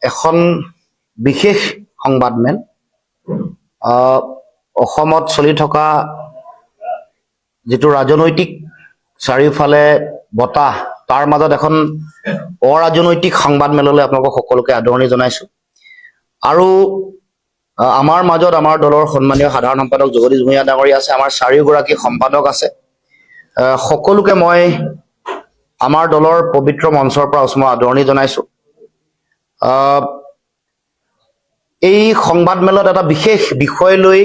এখন বিশেষ সংবাদমেল অসমত চলি থকা যেটো ৰাজনৈতিক চাৰিওফালে বতাহ তাৰ মাজত এখন অৰাজনৈতিক সংবাদমেললৈ আপোনালোক সকলোকে আদৰণি জনাইছো আৰু আমাৰ মাজত আমাৰ দলৰ সন্মানীয় সাধাৰণ সম্পাদক জগদীশ ভূঞা ডাঙৰীয়া আছে আমাৰ চাৰিগৰাকী সম্পাদক আছে সকলোকে মই আমাৰ দলৰ পবিত্ৰ মঞ্চৰ পৰা উষ্ম আদৰণি জনাইছো এই সংবাদমেলত এটা বিশেষ বিষয় লৈ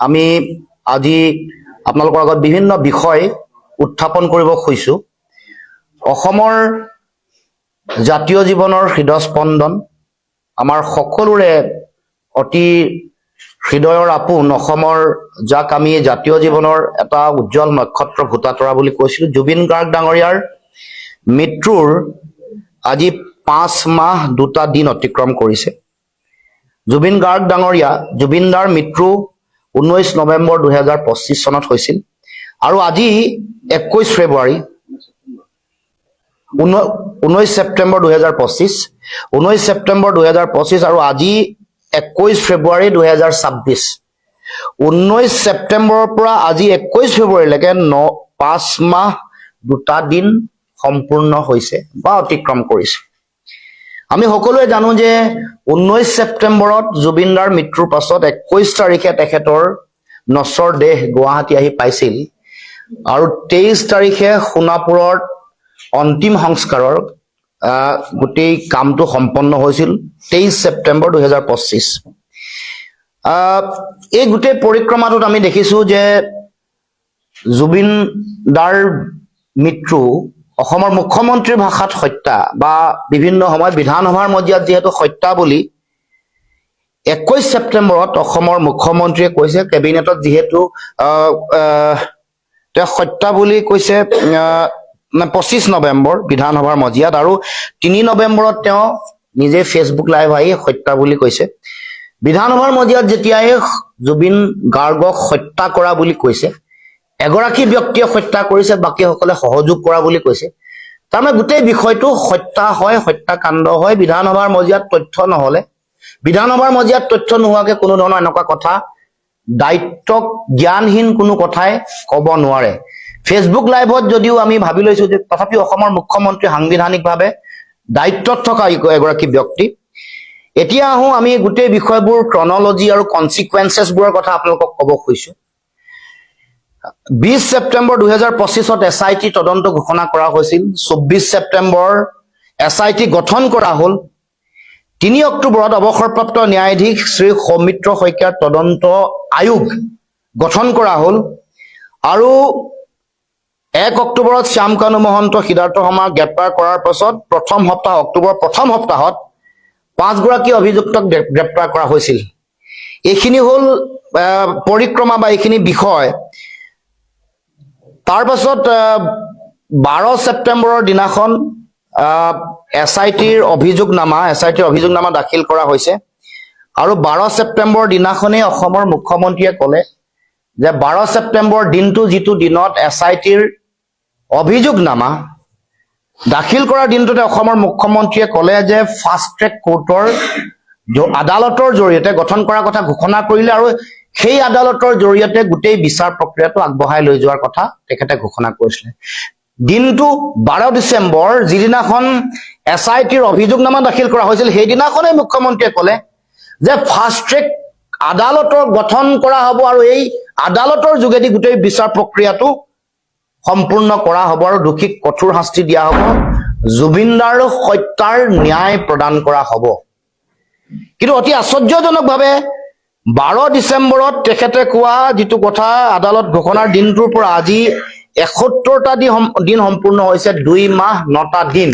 আমি আজি আপোনালোকৰ আগত বিভিন্ন বিষয় উত্থাপন কৰিব খুজিছো অসমৰ জাতীয় জীৱনৰ হৃদস্পন্দন আমাৰ সকলোৰে অতি হৃদয়ৰ আপোন অসমৰ যাক আমি জাতীয় জীৱনৰ এটা উজ্জ্বল নক্ষত্ৰ ভূতাতৰা বুলি কৈছিলো জুবিন গাৰ্গ ডাঙৰীয়াৰ মৃত্যুৰ আজি 5 মাহ 2টা দিন অতিক্ৰম কৰিছে জুবিন গাৰ্গ ডাঙৰীয়া জুবিনদাৰ মৃত্যু 19 নৱেম্বৰ 2025 চনত হৈছিল আৰু আজি 21 ফেব্ৰুৱাৰী 19 ছেপ্টেম্বৰ 2025 আৰু আজি 21 ফেব্ৰুৱাৰী 2026 19 ছেপ্টেম্বৰৰ পৰা আজি 21 ফেব্ৰুৱাৰীলৈকে 5 মাহ 2টা দিন সম্পূৰ্ণ হৈছে বা অতিক্ৰম কৰিছে আমি সকলোৱে জানো যে 19 ছেপ্টেম্বৰত জুবিনদাৰ মৃত্যুৰ পাছত 21 তাৰিখে তেখেতৰ নশ্বৰ দেহ গুৱাহাটী আহি পাইছিল আৰু 23 তাৰিখে সোণাপুৰৰ অন্তিম সংস্কাৰৰ গোটেই কামটো সম্পন্ন হৈছিল 23 ছেপ্টেম্বৰ 2025 এই গোটেই পৰিক্ৰমাটোত আমি দেখিছো যে জুবিনদাৰ মৃত্যু অসমৰ মুখ্যমন্ত্ৰীৰ ভাষাত হত্যা বা বিভিন্ন সময়ত বিধানসভাৰ মজিয়াত যেহেতু হত্যা বুলি 21 ছেপ্টেম্বৰত অসমৰ মুখ্যমন্ত্ৰীয়ে কৈছে কেবিনেটত যেহেতু হত্যা বুলি কৈছে 25 নৱেম্বৰ বিধানসভাৰ মজিয়াত আৰু 3 নৱেম্বৰত তেওঁ নিজে ফেচবুক লাইভ আহি হত্যা বুলি কৈছে বিধানসভাৰ মজিয়াত যেতিয়াই জুবিন গাৰ্গক হত্যা কৰা বুলি কৈছে এগৰাকী ব্যক্তিয়ে হত্যা কৰিছে বাকীসকলে সহযোগ কৰা বুলি কৈছে তাৰমানে গোটেই বিষয়টো হত্যা হয় হত্যাকাণ্ড হয় বিধানসভাৰ মজিয়াত তথ্য নহলে বিধানসভাৰ মজিয়াত তথ্য নোহোৱাকে কোনো ধৰণৰ এনেকুৱা কথা দায়িত্ব জ্ঞানহীন কোনো কথাই ক'ব নোৱাৰে ফেচবুক লাইভত যদিও আমি ভাবি লৈছো যে তথাপি অসমৰ মুখ্যমন্ত্ৰী সাংবিধানিকভাৱে দায়িত্বত থকা এগৰাকী ব্যক্তি এতিয়া আহো আমি গোটেই বিষয়বোৰ ক্ৰনলজি আৰু কনসিকুৱেন্সেছবোৰৰ কথা আপোনালোকক ক'ব খুজিছো 20 ছেপ্টেম্বৰ 2025ত এসআইটি তদন্ত ঘোষণা কৰা হৈছিল 24 ছেপ্টেম্বৰ এসআইটি গঠন কৰা হ'ল 3 অক্টোবৰত অৱসৰপ্ৰাপ্ত ন্যায়াধীশ শ্ৰী সৌমিত্ৰ শইকীয়াৰ তদন্ত আয়োগ গঠন কৰা হ'ল আৰু 1 অক্টোবৰত শ্যামকানু মহন্ত সিদ্ধাৰ্থ শৰ্মাক গ্ৰেপ্তাৰ কৰাৰ পাছত অক্টোবৰ প্ৰথম সপ্তাহত 5 গৰাকী অভিযুক্তক গ্ৰেপ্তাৰ কৰা হৈছিল এইখিনি হ'ল পৰিক্ৰমা বা এইখিনি বিষয় তাৰ পাছত 12 ছেপ্টেম্বৰৰ দিনাখন এসআইটিৰ অভিযোগনামা দাখিল কৰা হৈছে আৰু 12 ছেপ্টেম্বৰ দিনাখনেই অসমৰ মুখ্যমন্ত্ৰীয়ে ক'লে যে 12 ছেপ্টেম্বৰ দিনটো যিটো দিনত এসআইটিৰ অভিযোগনামা দাখিল কৰাৰ দিনটোতে অসমৰ মুখ্যমন্ত্ৰীয়ে ক'লে যে ফাষ্ট ট্ৰেক কোৰ্টৰ আদালতৰ জৰিয়তে গঠন কৰাৰ কথা ঘোষণা কৰিলে আৰু সেই আদালতৰ জৰিয়তে গোটেই বিচাৰ প্ৰক্ৰিয়াটো আগবঢ়াই লৈ যোৱাৰ কথা তেখেতে ঘোষণা কৰিছিল দিনটো 12 ডিসেম্বৰ যিদিনাখন এসআইটিৰ অভিযোগনামা দাখিল কৰা হৈছিল সেই দিনাখনেই মুখ্যমন্ত্ৰীয়ে ক'লে যে ফাষ্ট ট্ৰেক আদালতৰ গঠন কৰা হ'ব আৰু এই আদালতৰ যোগেদি গোটেই বিচাৰ প্ৰক্ৰিয়াটো সম্পূৰ্ণ কৰা হ'ব আৰু দোষীক কঠোৰ শাস্তি দিয়া হ'ব জুবিনদাৰ হত্যাৰ ন্যায় প্ৰদান কৰা হ'ব কিন্তু অতি আশ্চৰ্যজনকভাৱে 12 ডিসেম্বৰত তেখেতে কোৱা যেটো কথা আদালত ঘোষণাৰ দিনটোৰ পৰা আজি 71টা দিন সম্পূৰ্ণ হৈছে 2 মাহ 9টা দিন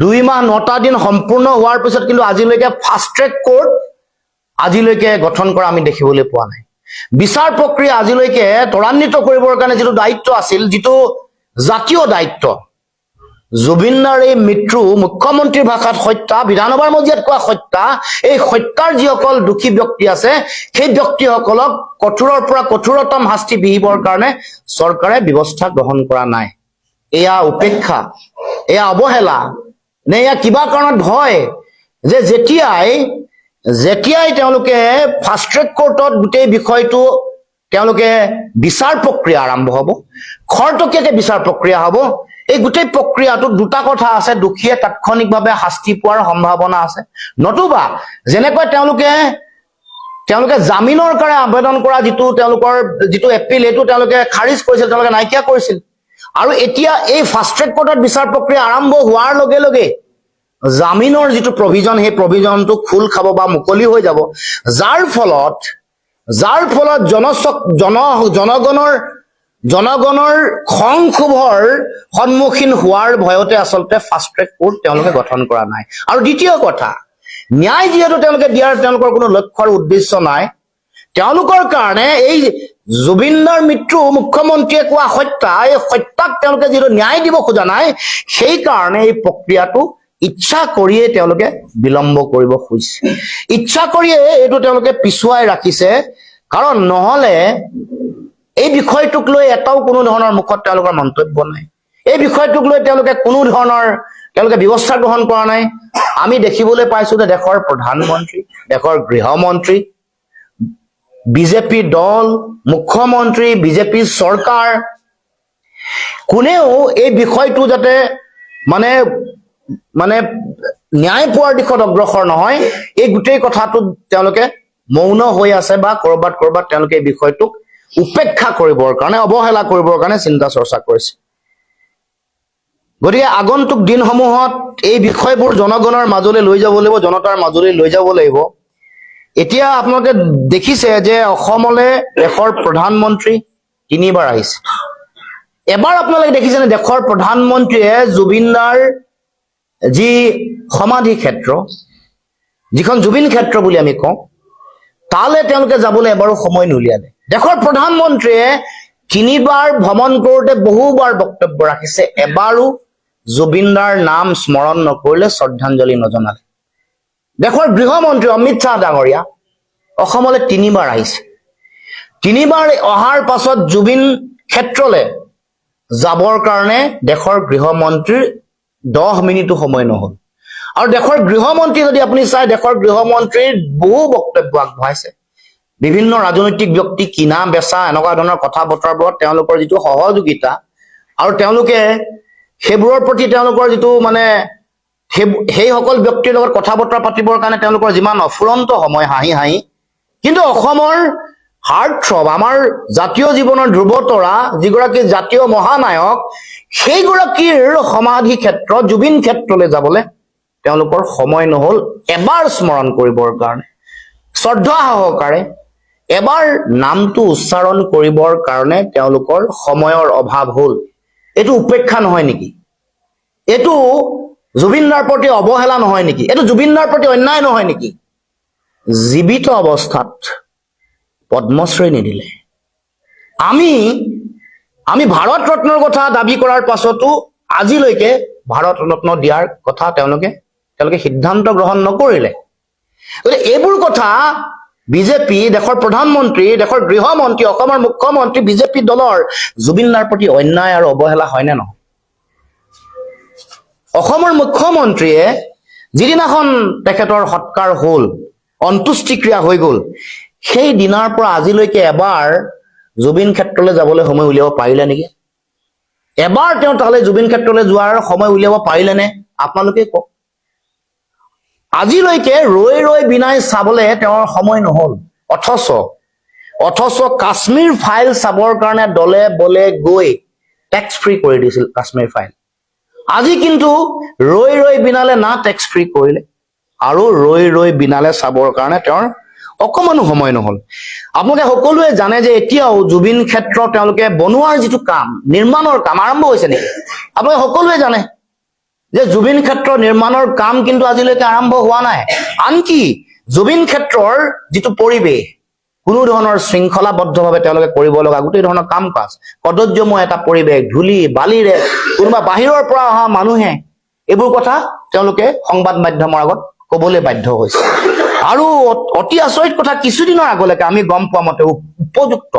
2 মাহ 9টা দিন সম্পূৰ্ণ হোৱাৰ পিছত কিন্তু আজিলৈকে ফাষ্ট ট্ৰেক কোৰ্ট আজিলৈকে গঠন কৰা আমি দেখিবলৈ পোৱা নাই বিচাৰ প্ৰক্ৰিয়া আজিলৈকে ত্বৰান্বিত কৰিবৰ কাৰণে যেটো দায়িত্ব আছিল যেটো জাতীয় দায়িত্ব জুবিনদাৰ এই মৃত্যু মুখ্যমন্ত্ৰীৰ ভাষাত হত্যা বিধানসভাৰ মজিয়াত কোৱা হত্যা এই হত্যাৰ যিসকল দুখী ব্যক্তি আছে সেই ব্যক্তিসকলক কঠোৰৰ পৰা কঠোৰতম শাস্তি বিহিবৰ কাৰণে চৰকাৰে ব্যৱস্থা গ্ৰহণ কৰা নাই এয়া উপেক্ষা এয়া অৱহেলা নে ইয়াৰ কিবা কাৰণত ভয় যে যেতিয়াই তেওঁলোকে ফাষ্ট ট্ৰেক কোৰ্টত গোটেই বিষয়টো তেওঁলোকে বিচাৰ প্ৰক্ৰিয়া আৰম্ভ হ'ব, খৰতকীয়াকে বিচাৰ প্ৰক্ৰিয়া হ'ব, এই গোটেই প্ৰক্ৰিয়াটোত দুটা কথা আছে, দোষীয়ে তাৎক্ষণিকভাৱে শাস্তি পোৱাৰ সম্ভাৱনা আছে, নতুবা যেনেকৈ তেওঁলোকে জামিনৰ কাৰণে আবেদন কৰা যিটো এপিল এইটো তেওঁলোকে খাৰিজ কৰিছিল, তেওঁলোকে নাইকিয়া কৰিছিল। আৰু এতিয়া এই ফাষ্ট ট্ৰেক কোৰ্টত বিচাৰ প্ৰক্ৰিয়া আৰম্ভ হোৱাৰ লগে লগে জামিনৰ যিটো প্ৰভিজন, সেই প্ৰভিজনটো খোল খাব বা মুকলি হৈ যাব, যাৰ ফলত জনগণৰ খং ক্ষোভৰ সন্মুখীন হোৱাৰ ভয়তে আচলতে ফাষ্ট ট্ৰেক কোৰ্ট তেওঁলোকে গঠন কৰা নাই। আৰু দ্বিতীয় কথা, ন্যায় যিহেতু তেওঁলোকে দিয়াৰ তেওঁলোকৰ কোনো লক্ষ্য আৰু উদ্দেশ্য নাই, তেওঁলোকৰ কাৰণে এই জুবিনদাৰ মৃত্যু মুখ্যমন্ত্ৰীয়ে কোৱা হত্যা, এই হত্যাক তেওঁলোকে যিহেতু ন্যায় দিব খোজা নাই, সেইকাৰণে এই প্ৰক্ৰিয়াটো ইচ্ছা কৰিয়ে তেওঁলোকে বিলম্ব কৰিব খুজিছে, ইচ্ছা কৰিয়ে এইটো তেওঁলোকে পিছুৱাই ৰাখিছে। কাৰণ নহলে এই বিষয়টোক লৈ এটাও কোনো ধৰণৰ মুখত তেওঁলোকৰ মন্তব্য নাই, এই বিষয়টোক লৈ তেওঁলোকে কোনো ধৰণৰ ব্যৱস্থা গ্ৰহণ কৰা নাই। আমি দেখিবলৈ পাইছো যে দেশৰ প্ৰধানমন্ত্ৰী, দেশৰ গৃহমন্ত্ৰী, বিজেপি দল, মুখ্যমন্ত্ৰী, বিজেপি চৰকাৰ কোনেও এই বিষয়টো যাতে মানে ন্যায় পোৱাৰ দিশত অগ্ৰসৰ নহয়, এই গোটেই কথাটোত তেওঁলোকে মৌন হৈ আছে বা কৰবাত তেওঁলোকে এই বিষয়টোক উপেক্ষা কৰিবৰ কাৰণে, অৱহেলা কৰিবৰ কাৰণে চিন্তা চৰ্চা কৰিছে। গতিকে আগন্তুক দিনসমূহত এই বিষয়বোৰ জনগণৰ মাজলৈ লৈ যাব লাগিব, জনতাৰ মাজলৈ লৈ যাব লাগিব। এতিয়া আপোনালোকে দেখিছে যে অসমলৈ দেশৰ প্ৰধানমন্ত্ৰী 3 বাৰ আহিছে। এবাৰ আপোনালোকে দেখিছেনে দেশৰ প্ৰধানমন্ত্ৰীয়ে জুবিনদাৰ যি সমাধি ক্ষেত্ৰ, যিখন জুবিন ক্ষেত্ৰ বুলি আমি কওঁ, তালৈ তেওঁলোকে যাবলৈ এবাৰো সময় নুলিয়ালে। দেশৰ প্ৰধানমন্ত্ৰীয়ে 3 বাৰ ভ্ৰমণ কৰোঁতে বহুবাৰ বক্তব্য ৰাখিছে, এবাৰো জুবিনদাৰ নাম স্মৰণ নকৰিলে, শ্ৰদ্ধাঞ্জলি নজনালে। দেশৰ গৃহমন্ত্ৰী অমিত শ্বাহ ডাঙৰীয়া অসমলৈ 3 বাৰ আহিছে। 3 বাৰ অহাৰ পাছত জুবিন ক্ষেত্ৰলৈ যাবৰ কাৰণে দেশৰ গৃহমন্ত্ৰীৰ 10 মিনিটো সময় নহল। আৰু দেশৰ গৃহমন্ত্ৰী যদি আপুনি চাই, দেশৰ গৃহমন্ত্ৰীৰ বহু বক্তব্য আগবঢ়াইছে, বিভিন্ন ৰাজনৈতিক ব্যক্তি কিনা বেচা এনেকুৱা ধৰণৰ কথা বতৰাবোৰত তেওঁলোকৰ যিটো সহযোগিতা আৰু তেওঁলোকে সেইবোৰৰ প্ৰতি তেওঁলোকৰ যিটো সেইসকল ব্যক্তিৰ লগত কথা বতৰা পাতিবৰ কাৰণে তেওঁলোকৰ যিমান অফুৰন্ত সময় হাঁহি, কিন্তু অসমৰ হাৰ্টথ্ৰব, আমাৰ জাতীয় জীৱনৰ ধ্ৰুৱতৰা, যিগৰাকী জাতীয় মহানায়ক, সেইগৰাকীৰ সমাধি ক্ষেত্ৰ জুবিন ক্ষেত্ৰলৈ যাবলৈ তেওঁলোকৰ সময় নহল। এবাৰ স্মৰণ কৰিবৰ কাৰণে, শ্ৰদ্ধা সহকাৰে এবাৰ নামটো উচ্চাৰণ কৰিবৰ কাৰণে তেওঁলোকৰ সময়ৰ অভাৱ হল। এইটো উপেক্ষা নহয় নেকি? এইটো জুবিনদাৰ প্ৰতি অৱহেলা নহয় নেকি? এইটো জুবিনদাৰ প্ৰতি অন্যায় নহয় নেকি? জীৱিত অৱস্থাত পদ্মশ্ৰী নিদিলে, আমি ভাৰত ৰত্নৰ কথা দাবী কৰাৰ পাছতো আজিলৈকে ভাৰত ৰত্ন দিয়াৰ কথা তেওঁলোকে সিদ্ধান্ত গ্ৰহণ নকৰিলে। গতিকে এইবোৰ কথা বিজেপি, দেশৰ প্ৰধানমন্ত্ৰী, দেশৰ গৃহমন্ত্ৰী, অসমৰ মুখ্যমন্ত্ৰী, বিজেপি দলৰ জুবিনদাৰ প্ৰতি অন্যায় আৰু অৱহেলা হয়নে নহয়? অসমৰ মুখ্যমন্ত্ৰীয়ে যিদিনাখন তেখেতৰ সৎকাৰ হল, অন্ত্যেষ্টিক্ৰিয়া হৈ গল, সেই দিনাৰ পৰা আজিলৈকে এবাৰ জুবিন ক্ষেত্ৰলৈ যাবলৈ সময় উলিয়াব পাৰিলে নেকি? এবাৰ তেওঁ তালৈ জুবিন ক্ষেত্ৰলৈ যোৱাৰ সময় উলিয়াব পাৰিলে নে? আপোনালোকে কওক। আজিলৈকে ৰৈ বিনাই চাবলৈ তেওঁৰ সময় নহল। অথচ কাশ্মীৰ ফাইল চাবৰ কাৰণে দলে বলে গৈ টেক্স ফ্ৰী কৰি দিছিল কাশ্মীৰ ফাইল। আজি কিন্তু ৰৈ বিনালে না টেক্স ফ্ৰী কৰিলে আৰু ৰৈ বিনালে চাবৰ কাৰণে তেওঁৰ অকমানো সময় নহল। আপোনালোকে সকলোৱে জানে যে এতিয়াও জুবিন ক্ষেত্ৰ তেওঁলোকে বনোৱাৰ যিটো কাম, নিৰ্মাণৰ কাম আৰম্ভ হৈছে নেকি? আপোনালোকে সকলোৱে জানে যে জুবিন ক্ষেত্ৰ নিৰ্মাণৰ কাম কিন্তু আজিলৈকে আৰম্ভ হোৱা নাই। আনকি জুবিন ক্ষেত্ৰৰ যিটো পৰিৱেশ, কোনো ধৰণৰ শৃংখলাবদ্ধভাৱে তেওঁলোকে কৰিব লগা গোটেই ধৰণৰ কাম কাজ, কদৰ্যময় এটা পৰিৱেশ, ধূলি বালিৰে কোনোবা বাহিৰৰ পৰা অহা মানুহে এইবোৰ কথা তেওঁলোকে সংবাদ মাধ্যমৰ আগত কবলৈ বাধ্য হৈছে। আৰু অতি আচৰিত কথা, কিছুদিনৰ আগলৈকে আমি গম পোৱা মতে উপযুক্ত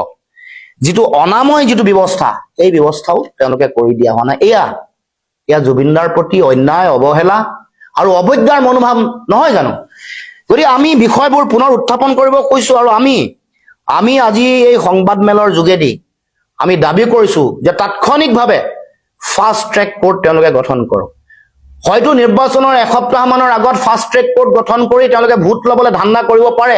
যিটো অনাময় যিটো ব্যৱস্থা, এই ব্যৱস্থাও তেওঁলোকে কৰি দিয়া হোৱা নাই। এয়া এয়া জুবিনদাৰ প্ৰতি অন্যায় অৱহেলা আৰু অবজ্ঞাৰ মনোভাৱ নহয় জানো গতিকে আমি বিষয়বোৰ পুনৰ উত্থাপন কৰিব কৈছো আৰু আমি আজি এই সংবাদমেলৰ যোগেদি আমি দাবী কৰিছো যে তাৎক্ষণিকভাৱে ফাষ্ট ট্ৰেক কোৰ্ট তেওঁলোকে গঠন কৰক হয়তো নিৰ্বাচনৰ এসপ্তাহমানৰ আগত ফাষ্ট ট্ৰেক কোৰ্ট গঠন কৰি তেওঁলোকে ভোট ল'বলৈ ধান্দা কৰিব পাৰে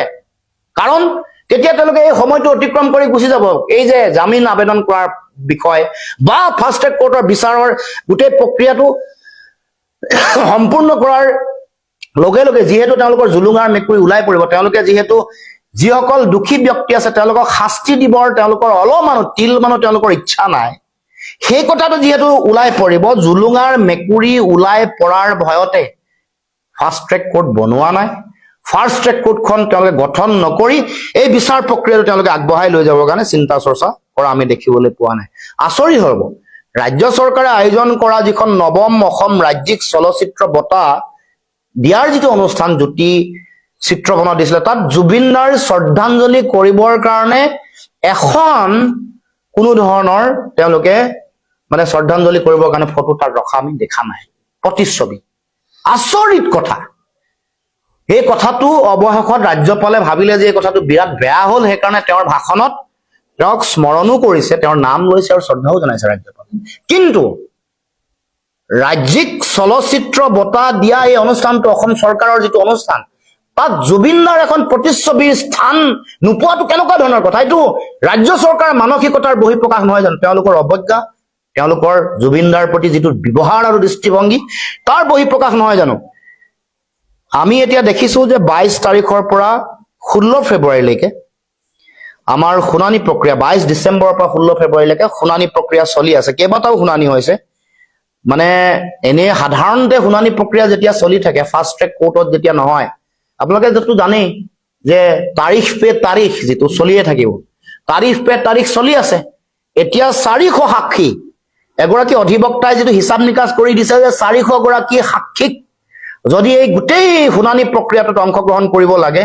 কাৰণ তেতিয়া তেওঁলোকে এই সময়টো অতিক্ৰম কৰি গুচি যাব এই যে জামিন আবেদন কৰাৰ বিষয় বা ফাষ্ট ট্ৰেক কোৰ্টৰ বিচাৰৰ গোটেই প্ৰক্ৰিয়াটো সম্পূৰ্ণ কৰাৰ লগে লগে যিহেতু তেওঁলোকৰ জুলুঙাৰ মেকুৰী ওলাই পৰিব তেওঁলোকে যিহেতু যিসকল দোষী ব্যক্তি আছে তেওঁলোকক শাস্তি দিবৰ তেওঁলোকৰ অলপমানো তিলমানো তেওঁলোকৰ ইচ্ছা নাই সেই কথাটো যিহেতু ওলাই পৰিব জুলুঙাৰ মেকুৰী ওলাই পৰাৰ ভয়তে ফাষ্ট ট্ৰেক কোৰ্ট বনোৱা নাই ফাষ্ট ট্ৰেক কোৰ্টখন তেওঁলোকে গঠন নকৰি এই বিচাৰ প্ৰক্ৰিয়াটো তেওঁলোকে আগবঢ়াই লৈ যাবৰ কাৰণে চিন্তা চৰ্চা কৰা আমি দেখিবলৈ পোৱা নাই আচৰিত হ'ব ৰাজ্য চৰকাৰে আয়োজন কৰা যিখন নৱম অসম ৰাজ্যিক চলচ্চিত্ৰ বঁটা দিয়াৰ যিটো অনুষ্ঠান জ্যোতি চিত্ৰবনত দিছিলে তাত জুবিনদাৰ শ্ৰদ্ধাঞ্জলি কৰিবৰ কাৰণে এখন কোনো ধৰণৰ তেওঁলোকে মানে শ্ৰদ্ধাঞ্জলি কৰিবৰ কাৰণে ফটো তাত ৰখা আমি দেখা নাই প্ৰতিচ্ছবি আচৰিত কথা এই কথাটো অৱশেষত ৰাজ্যপালে ভাবিলে যে এই কথাটো বিৰাট বেয়া হ'ল সেইকাৰণে তেওঁৰ ভাষণত তেওঁক স্মৰণো কৰিছে তেওঁৰ নাম লৈছে আৰু শ্ৰদ্ধাও জনাইছে ৰাজ্যপালে কিন্তু ৰাজ্যিক চলচ্চিত্ৰ বঁটা দিয়া এই অনুষ্ঠানটো অসম চৰকাৰৰ যিটো অনুষ্ঠান তাত জুবিনদাৰ এখন প্ৰতিচ্ছবিৰ স্থান নোপোৱাটো কেনেকুৱা ধৰণৰ কথা এইটো ৰাজ্য চৰকাৰৰ মানসিকতাৰ বহিঃপ্ৰকাশ নহয় জানো তেওঁলোকৰ অৱজ্ঞা তেওঁলোকৰ জুবিনদাৰ প্ৰতি যিটো ব্যৱহাৰ আৰু দৃষ্টিভংগী তাৰ বহিঃপ্ৰকাশ নহয় জানো আমি এতিয়া দেখিছো যে 22 তাৰিখৰ পৰা 16 ফেব্ৰুৱাৰীলৈকে আমাৰ শুনানি প্ৰক্ৰিয়া 22 ডিচেম্বৰৰ পৰা 16 ফেব্ৰুৱাৰীলৈকে শুনানি প্ৰক্ৰিয়া চলি আছে কেইবাটাও শুনানি হৈছে মানে এনে সাধাৰণতে শুনানি প্ৰক্ৰিয়া যেতিয়া চলি থাকে ফাষ্ট ট্ৰেক কোৰ্টত যেতিয়া নহয় আপোনালোকে যেটো জানেই যে তাৰিখ পে তাৰিখ যেটো চলিয়ে থাকিব তাৰিখ পে তাৰিখ চলি আছে এতিয়া 400 সাক্ষী এগৰাকী অধিবক্তাই যেটো হিচাপ নিকাচ কৰি দিছে যে 400 গৰাকী সাক্ষীক যদি এই গোটেই শুনানি প্ৰক্ৰিয়াটোত অংশগ্ৰহণ কৰিব লাগে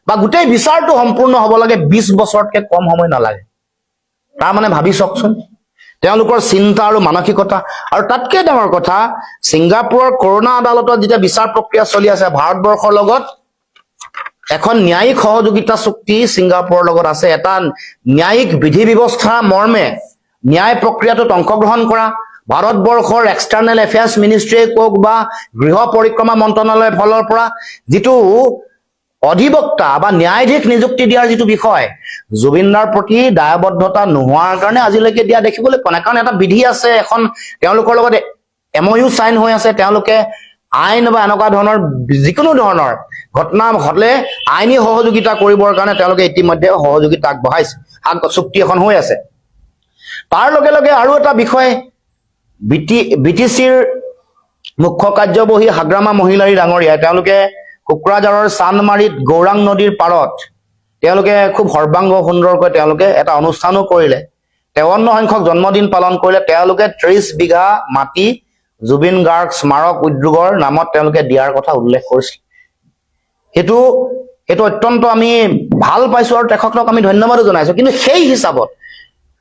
বা গোটেই বিচাৰটো সম্পূৰ্ণ হ'ব লাগে 20 বছৰতকৈ কম সময় নালাগে তাৰ মানে ভাবি চাওকচোন তেওঁলোকৰ চিন্তা আৰু মানসিকতা আৰু তাতকে ডাঙৰ কথা ছিংগাপুৰৰ কৰোনা আদালতত যেতিয়া বিচাৰ প্ৰক্ৰিয়া চলি আছে ভাৰতবৰ্ষৰ লগত এখন ন্যায়িক সহযোগিতা চুক্তি ছিংগাপুৰৰ লগত আছে এটা ন্যায়িক বিধি ব্যৱস্থা মৰ্মে ন্যায় প্ৰক্ৰিয়াটোত অংশগ্ৰহণ কৰা ভাৰতবৰ্ষৰ এক্সটাৰ্নেল এফেয়াৰ্ছ মিনিষ্ট্ৰীয়ে কক বা গৃহ পৰিক্ৰমা মন্ত্ৰণালয়ৰ ফালৰ পৰা যিটো অধিবক্তা বা ন্যায়াধীশ নিযুক্তি দিয়াৰ যিটো বিষয় জুবিনদাৰ প্ৰতি দায়বদ্ধতা নোহোৱাৰ কাৰণে আজিলৈকে দিয়া দেখিবলৈ পোৱা নাই কাৰণ এটা বিধি আছে এখন তেওঁলোকৰ লগত এমইউ সাইন হৈ আছে তেওঁলোকে আইন বা এনেকুৱা ধৰণৰ যিকোনো ধৰণৰ ঘটনা ঘটলে আইনী সহযোগিতা কৰিবৰ কাৰণে তেওঁলোকে ইতিমধ্যে সহযোগিতা আগবঢ়াইছে চুক্তি এখন হৈ আছে তাৰ লগে লগে আৰু এটা বিষয় বিটিচিৰ মুখ্য কাৰ্যবাহী হাগ্ৰামা মহিলাৰী ডাঙৰীয়া তেওঁলোকে কোকৰাঝাৰৰ চান্দমাৰীত গৌৰাং নদীৰ পাৰত তেওঁলোকে খুব সৰ্বাংগ সুন্দৰকৈ তেওঁলোকে এটা অনুষ্ঠানো কৰিলে 53 সংখ্যক জন্মদিন পালন কৰিলে তেওঁলোকে 30 বিঘা মাটি জুবিন গাৰ্গ স্মাৰক উদ্যোগৰ নামত তেওঁলোকে দিয়াৰ কথা উল্লেখ কৰিছিল হেতু অত্যন্ত আমি ভাল পাইছো আৰু তেখেতক আমি ধন্যবাদো জনাইছো কিন্তু সেই হিচাপত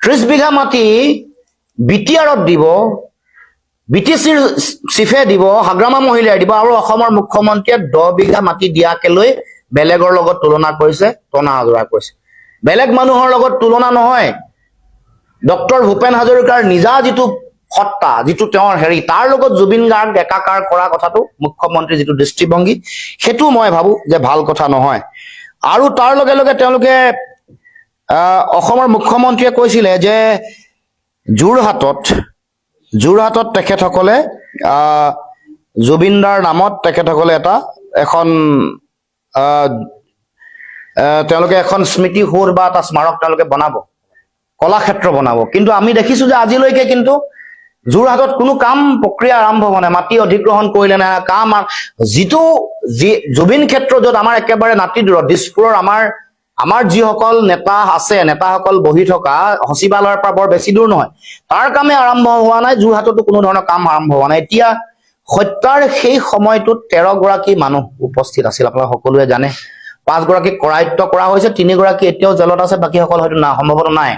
30 বিঘা মাটি বিটিআৰত দিব বিটিচিৰ চিফে দিব হাগ্ৰামা মহিলাই দিব আৰু অসমৰ মুখ্যমন্ত্ৰীয়ে 10 বিঘা মাটি দিয়াকে লৈ বেলেগৰ লগত তুলনা কৰিছে টনা আজৰা কৰিছে বেলেগ মানুহৰ লগত তুলনা নহয় ডক্টৰ ভূপেন হাজৰিকাৰ নিজা যিটো সত্তা যিটো তেওঁৰ হেৰি তাৰ লগত জুবিন গাৰ্গ একাকাৰ কৰা কথাটো মুখ্যমন্ত্ৰী যিটো দৃষ্টিভংগী হেতু মই ভাবো যে ভাল কথা নহয় আৰু তাৰ লগে লগে তেওঁলোকে অসমৰ মুখ্যমন্ত্ৰীয়ে কৈছিলে যে যোৰহাটত তেখেতসকলে জুবিনদাৰ নামত তেখেতসকলে তেওঁলোকে এখন স্মৃতি সৌধ বা এটা স্মাৰক তেওঁলোকে বনাব কলাক্ষেত্ৰ বনাব কিন্তু আমি দেখিছো যে আজিলৈকে কিন্তু যোৰহাটত কোনো কাম প্ৰক্ৰিয়া আৰম্ভ হোৱা নাই মাটি অধিগ্ৰহণ কৰিলে না কাম যিটো জুবিন ক্ষেত্ৰ য'ত আমাৰ একেবাৰে নাতি দূৰত দিছপুৰৰ আমাৰ যিসকল নেতা আছে নেতাসকল বহি থকা সচিবালয়ৰ পৰা বৰ বেছি দূৰ নহয় তাৰ কামে আৰম্ভ হোৱা নাই যোৰহাটতো কোনো ধৰণৰ কাম আৰম্ভ হোৱা নাই এতিয়া হত্যাৰ সেই সময়টোত 13 গৰাকী মানুহ উপস্থিত আছিল আপোনালোকে সকলোৱে জানে 5 গৰাকী কৰায়ত্ব কৰা হৈছে 3 গৰাকী এতিয়াও জেলত আছে বাকীসকল হয়তো সম্ভৱতঃ নাই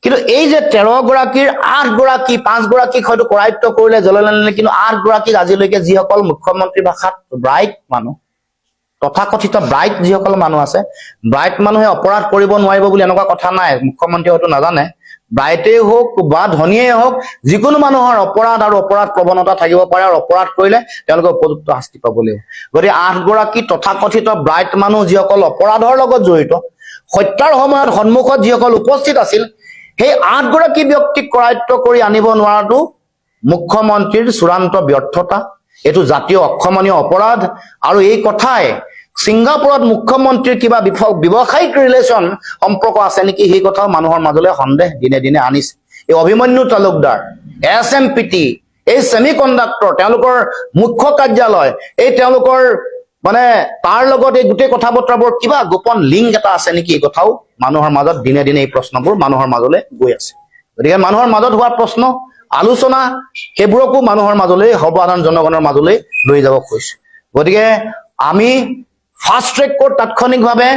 কিন্তু এই যে 13 গৰাকীৰ 8 গৰাকী 5 গৰাকীক হয়তো কৰায়ত্ব কৰিলে জলনালে, কিন্তু 8 গৰাকীক আজিলৈকে যিসকল মুখ্যমন্ত্ৰী ভাষাত ব্ৰাইট মানুহ, তথাকথিত ব্ৰাইট যিসকল মানুহ আছে, ব্ৰাইট মানুহে অপৰাধ কৰিব নোৱাৰিব বুলি এনেকুৱা কথা নাই। মুখ্যমন্ত্ৰী হয়তো নাজানে, ব্ৰাইটেই হওক বা ধনীয়ে হওক, যিকোনো মানুহৰ অপৰাধ আৰু অপৰাধ প্ৰৱণতা থাকিব পাৰে, আৰু অপৰাধ কৰিলে তেওঁলোকে উপযুক্ত শাস্তি পাব লাগিব। গতিকে 8 গৰাকী তথাকথিত ব্ৰাইট মানুহ যিসকল অপৰাধৰ লগত জড়িত, হত্যাৰ সময়ত সন্মুখত যিসকল উপস্থিত আছিল, সেই 8 গৰাকী ব্যক্তিক কৰায়ত্ব কৰি আনিব নোৱাৰাটো মুখ্যমন্ত্ৰীৰ চূড়ান্ত ব্যৰ্থতা, এইটো জাতীয় অক্ষমনীয় অপৰাধ। আৰু এই কথাই ছিংগাপুৰত মুখ্যমন্ত্ৰীৰ কিবা ব্যৱসায়িক ৰিলেশ্যন সম্পৰ্ক আছে নেকি, সেই কথাও মানুহৰ মাজলৈ সন্দেহ দিনে দিনে আনিছে। এই অভিমন্যু তালুকদাৰ, SMPT, এই ছেমি কণ্ডাক্টৰ, তেওঁলোকৰ মুখ্য কাৰ্যালয়, এই তেওঁলোকৰ মানে তাৰ লগত এই গোটেই কথা বতৰাবোৰ কিবা গোপন লিংক এটা আছে নেকি, এই কথাও মানুহৰ মাজত দিনে দিনে এই প্ৰশ্নবোৰ মানুহৰ মাজলৈ গৈ আছে। গতিকে মানুহৰ মাজত হোৱা প্ৰশ্ন আলোচনা সেইবোৰকো মানুহৰ মাজলৈ, সৰ্বসাধাৰণ জনগণৰ মাজলৈ লৈ যাব খুজিছো। গতিকে আমি ফাষ্ট ট্ৰেক কোৰ্ট তাৎক্ষণিকভাৱে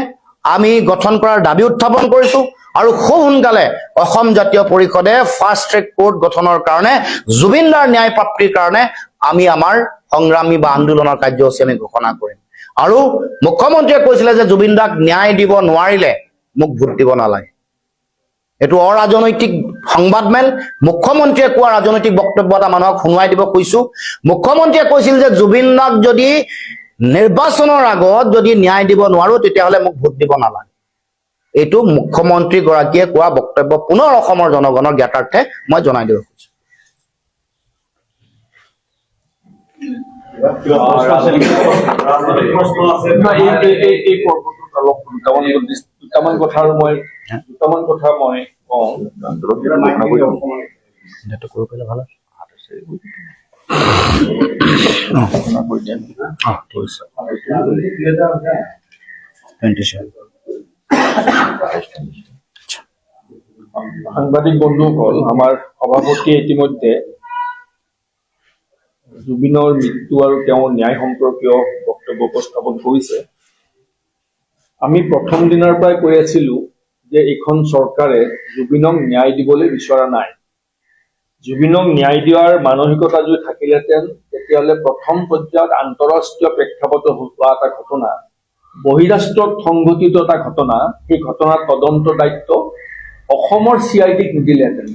আমি গঠন কৰাৰ দাবী উত্থাপন কৰিছো, আৰু খুব সোনকালে অসম জাতীয় পৰিষদে ফাষ্ট ট্ৰেক কোৰ্ট গঠনৰ কাৰণে, জুবিন দাৰ ন্যায় প্ৰাপ্তিৰ কাৰণে আমি আমাৰ সংগ্ৰামী বা আন্দোলনৰ কাৰ্যসূচী আমি ঘোষণা কৰিম। আৰু মুখ্যমন্ত্ৰীয়ে কৈছিলে যে জুবিন দাক ন্যায় দিব নোৱাৰিলে মোক ভোট দিব নালাগে। এইটো অৰাজনৈতিক সংবাদমেল। মুখ্যমন্ত্ৰীয়ে কোৱা ৰাজনৈতিক বক্তব্য এটা মানুহক শুনুৱাই দিব খুজিছো। মুখ্যমন্ত্ৰীয়ে কৈছিল যে জুবিন দাক যদি নিৰ্বাচনৰ আগত যদি ন্যায় দিব নোৱাৰো, তেতিয়াহ'লে মোক ভোট দিব নালাগে। এইটো মুখ্যমন্ত্ৰী গৰাকীয়ে কোৱা বক্তব্য পুনৰ অসমৰ জনগণৰ জ্ঞাতাৰ্থে মই জনাই দিব খুজিছো। দুটামান কথা মই কওঁ। সাংবাদিক বন্ধুসকল, আমাৰ সভাপতিয়ে ইতিমধ্যে জুবিনৰ মৃত্যু আৰু তেওঁৰ ন্যায় সম্পৰ্কীয় বক্তব্য উপস্থাপন কৰিছে। আমি প্ৰথম দিনৰ পৰাই কৈ আছিলো যে এইখন চৰকাৰে জুবিনক ন্যায় দিবলৈ বিচৰা নাই। জুবিনক ন্যায় দিয়াৰ মানসিকতা যদি থাকিলেহেঁতেন, তেতিয়াহ'লে প্ৰথম পৰ্যায়ত আন্তঃৰাষ্ট্ৰীয় প্ৰেক্ষাপটত হোৱা এটা ঘটনা, বহিৰাষ্ট্ৰত সংঘটিত এটা ঘটনা, সেই ঘটনাৰ তদন্ত দায়িত্ব অসমৰ CIDক নিদিলেহেঁতেন।